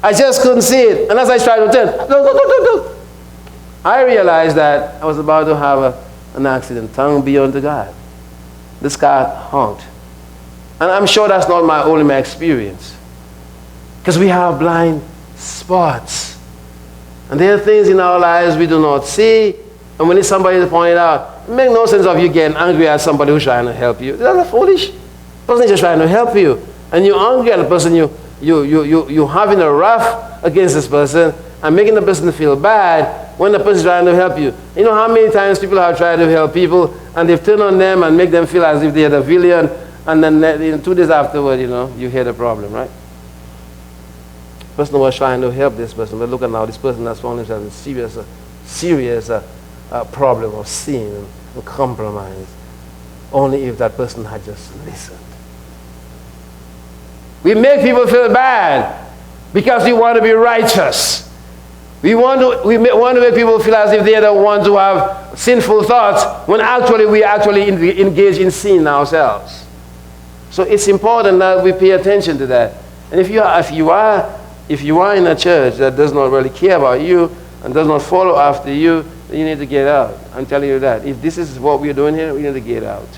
I just couldn't see it. And as I tried to turn, look. I realized that I was about to have an accident. Thanks be unto God. This car honked. And I'm sure that's not only my experience. Because we have blind spots. And there are things in our lives we do not see. And when it's somebody to point it out, it makes no sense of you getting angry at somebody who's trying to help you. That's foolish. The person is just trying to help you. And you're angry at the person, you're having a wrath against this person and making the person feel bad when the person is trying to help you. You know how many times people have tried to help people and they've turned on them and make them feel as if they're the villain, and then 2 days afterward, you hear the problem, right? The person was trying to help this person, but look at now, this person has found himself in serious problem of sin and compromise, only if that person had just listened. We make people feel bad because we want to be righteous. We want to make people feel as if they're the ones who have sinful thoughts when actually we engage in sin ourselves. So it's important that we pay attention to that. And if you are in a church that does not really care about you and does not follow after you, then you need to get out. I'm telling you that. If this is what we're doing here, we need to get out.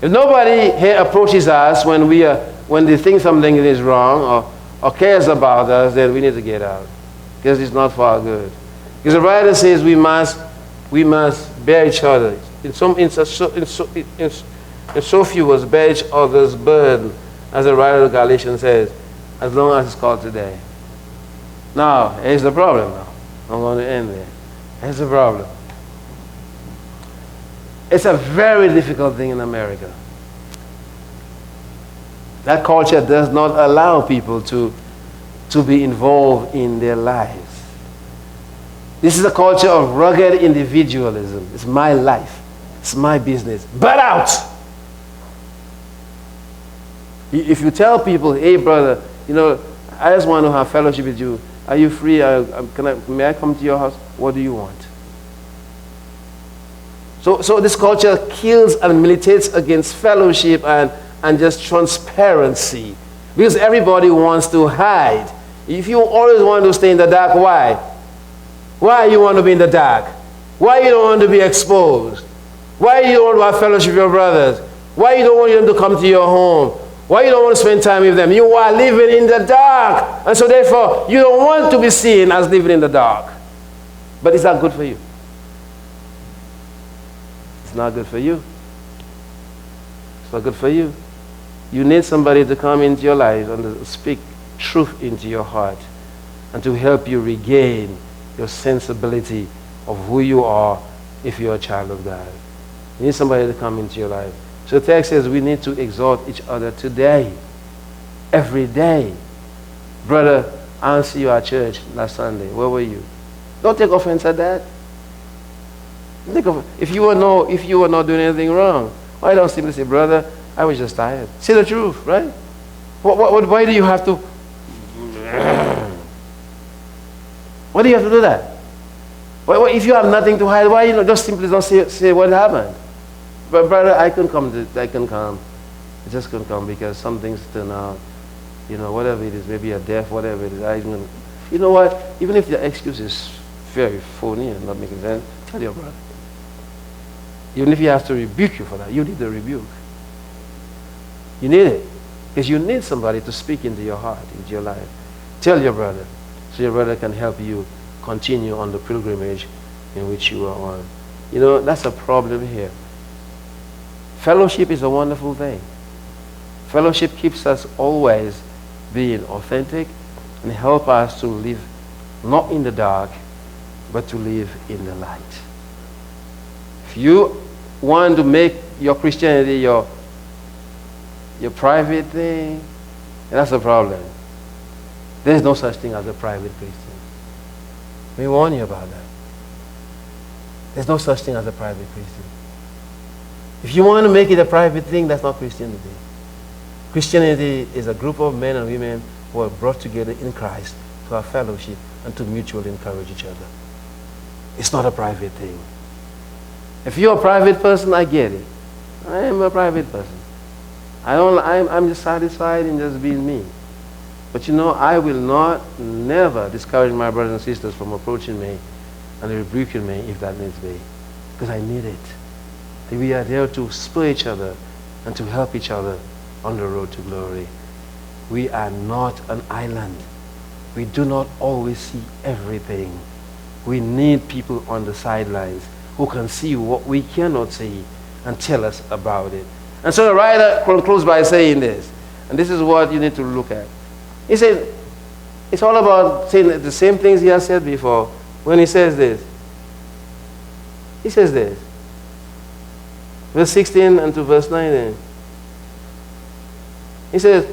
If nobody here approaches us when they think something is wrong or cares about us, then we need to get out. Because it's not for our good. Because the writer says we must bear each other. In so few was bear each other's burden, as the writer of Galatians says, as long as it's called today. Now, here's the problem now. I'm going to end there. Here's the problem. It's a very difficult thing in America. That culture does not allow people to be involved in their lives. This is a culture of rugged individualism. It's my life. It's my business. Butt out! If you tell people, hey brother, I just want to have fellowship with you. Are you free? May I come to your house? What do you want? So this culture kills and militates against fellowship and just transparency. Because everybody wants to hide. If you always want to stay in the dark, why? Why you want to be in the dark? Why you don't want to be exposed? Why you don't want to have fellowship with your brothers? Why you don't want them to come to your home? Why you don't want to spend time with them? You are living in the dark. And so therefore, you don't want to be seen as living in the dark. But it's not good for you. It's not good for you. It's not good for you. You need somebody to come into your life and to speak truth into your heart and to help you regain your sensibility of who you are if you're a child of God. You need somebody to come into your life. So the text says we need to exhort each other today, every day. Brother, I didn't see you at church last Sunday. Where were you? Don't take offense at that. If you were not doing anything wrong, why don't simply say, brother, I was just tired. Say the truth, right? Why do you have to? Why do you have to do that? If you have nothing to hide, why just simply don't say what happened? But brother, I couldn't come. I just couldn't come because some things turn out, whatever it is, maybe a death, whatever it is. You know what? Even if the excuse is very phony and not making sense, tell your brother. Even if he has to rebuke you for that, you need the rebuke. You need it. Because you need somebody to speak into your heart, into your life. Tell your brother, so your brother can help you continue on the pilgrimage in which you are on. That's a problem here. Fellowship is a wonderful thing. Fellowship keeps us always being authentic and help us to live not in the dark, but to live in the light. If you want to make your Christianity your private thing, that's a problem. There's no such thing as a private Christian. We warn you about that. There's no such thing as a private Christian. If you want to make it a private thing, that's not Christianity. Christianity is a group of men and women who are brought together in Christ to have fellowship and to mutually encourage each other. It's not a private thing. If you're a private person, I get it. I am a private person. I'm just satisfied in just being me. But you know, I will never discourage my brothers and sisters from approaching me and rebuking me if that needs be. Because I need it. We are there to spur each other and to help each other on the road to glory. We are not an island. We do not always see everything. We need people on the sidelines who can see what we cannot see and tell us about it. And so the writer concludes by saying this, and this is what you need to look at. He said, it's all about saying the same things he has said before when he says this. He says this. Verse 16 and to verse 19. He says,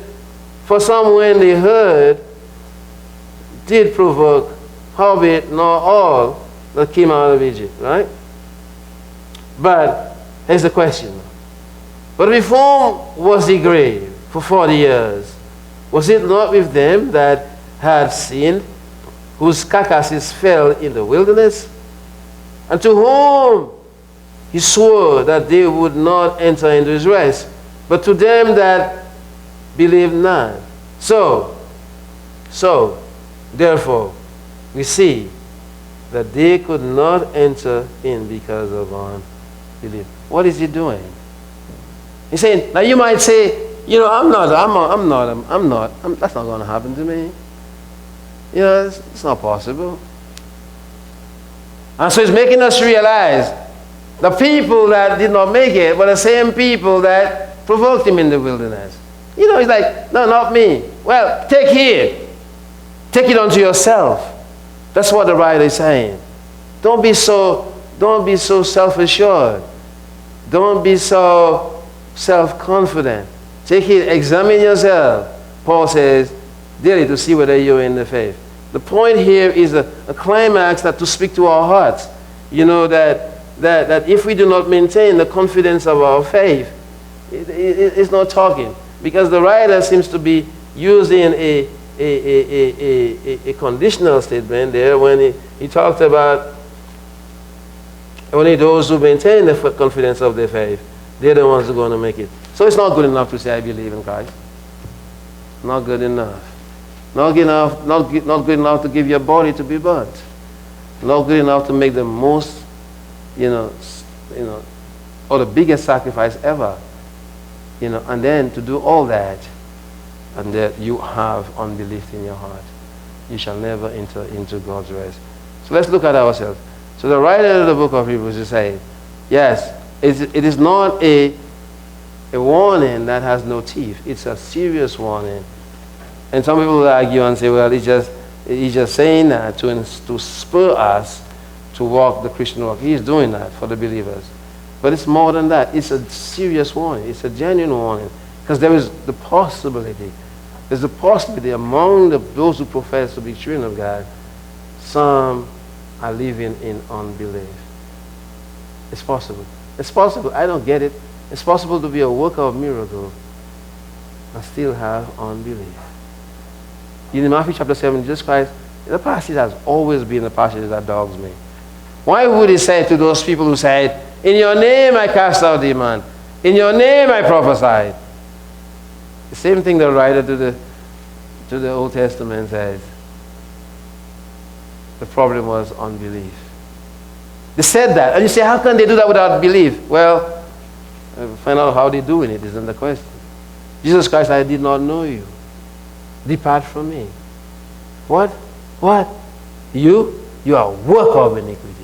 for some when they heard, did provoke, howbeit not all that came out of Egypt, right? But here's the question. But with whom was he grieved for 40 years? Was it not with them that had sinned, whose carcasses fell in the wilderness? And to whom he swore that they would not enter into his rest, but to them that believed not. So, therefore, we see that they could not enter in because of unbelief. What is he doing? He's saying, now you might say, you know, that's not going to happen to me. You know, it's not possible. And so he's making us realize the people that did not make it were the same people that provoked him in the wilderness. You know, he's like, no, not me. Well, take heed. Take it unto yourself. That's what the writer is saying. Don't be so self-assured. Don't be so self-confident. Take it, examine yourself. Paul says, daily to see whether you're in the faith. The point here is a climax that to speak to our hearts. You know, that if we do not maintain the confidence of our faith, it's not talking. Because the writer seems to be using a conditional statement there when he talked about only those who maintain the confidence of their faith, they're the ones who are going to make it. So it's not good enough to say, I believe in Christ. Not good enough. Not good enough to give your body to be burnt. Not good enough to make the most, or the biggest sacrifice ever. And then to do all that, and that you have unbelief in your heart, you shall never enter into God's rest. So let's look at ourselves. So the writer of the book of Hebrews is saying, yes, it is not a warning that has no teeth. It's a serious warning. And some people will argue and say, well, he's just saying that to spur us to walk the Christian walk. He's doing that for the believers. But it's more than that. It's a serious warning. It's a genuine warning. Because there is the possibility. There's a possibility among those who profess to be children of God, some are living in unbelief. It's possible. It's possible. I don't get it. It's possible to be a worker of miracles and still have unbelief. In Matthew chapter 7, Jesus Christ, the passage has always been the passage that dogs me. Why would he say to those people who said, in your name I cast out demons, in your name I prophesied? The same thing the writer to the Old Testament says. The problem was unbelief. They said that, and you say, how can they do that without belief? Well, find out how they're doing it isn't the question. Jesus Christ, I did not know you. Depart from me. What? You are a worker of iniquity.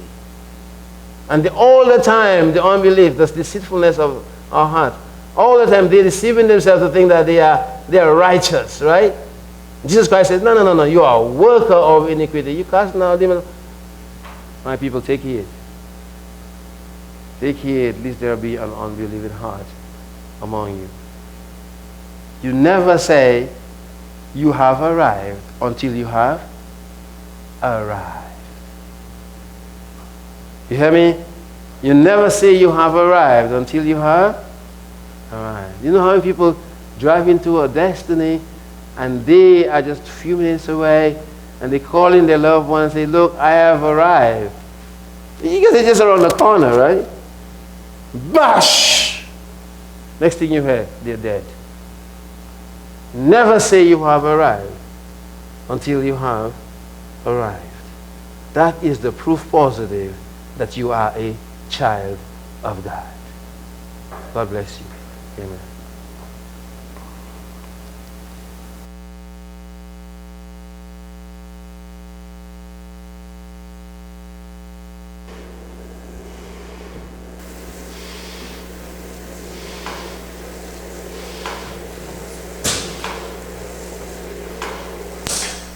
And all the time, the unbelief, the deceitfulness of our heart, all the time they're deceiving themselves to think that they are righteous, right? Jesus Christ says, no, you are a worker of iniquity. You cast out demons. My people, take heed. Take heed, lest there be an unbelieving heart among you. You never say you have arrived until you have arrived. You hear me? You never say you have arrived until you have arrived. You know how many people drive into a destiny and they are just a few minutes away and they call in their loved one and say, look, I have arrived. Because they're just around the corner, right? Bash! Next thing you hear, they're dead. Never say you have arrived until you have arrived. That is the proof positive that you are a child of God. God bless you. Amen.